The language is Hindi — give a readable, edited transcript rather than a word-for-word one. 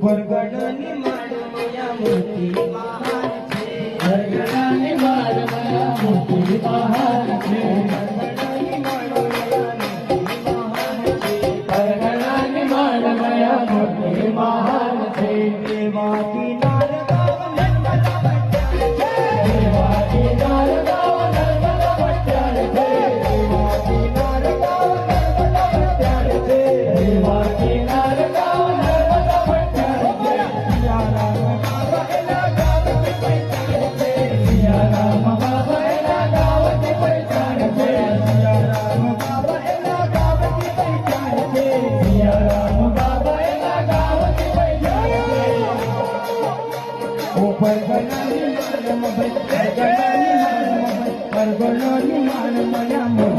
परगडनी माडमया मोठी महान छे परगडानी माडमया मोठी महान छे परगडानी माडमया मोठी महान छे देवा किनार गाव नर्मदा पट्ट्याळ छे देवा किनार गाव नर्मदा पट्ट्याळ छे देवा किनार गाव नर्मदा पट्ट्याळ छे सिया राम बाबा एला गावाची पैठाण छे सिया राम बाबा एला गावाची पैठाण छे सिया राम बाबा एला गावाची पैठाण छे ओ परगडनी माडम परगडनी माडमया मोठी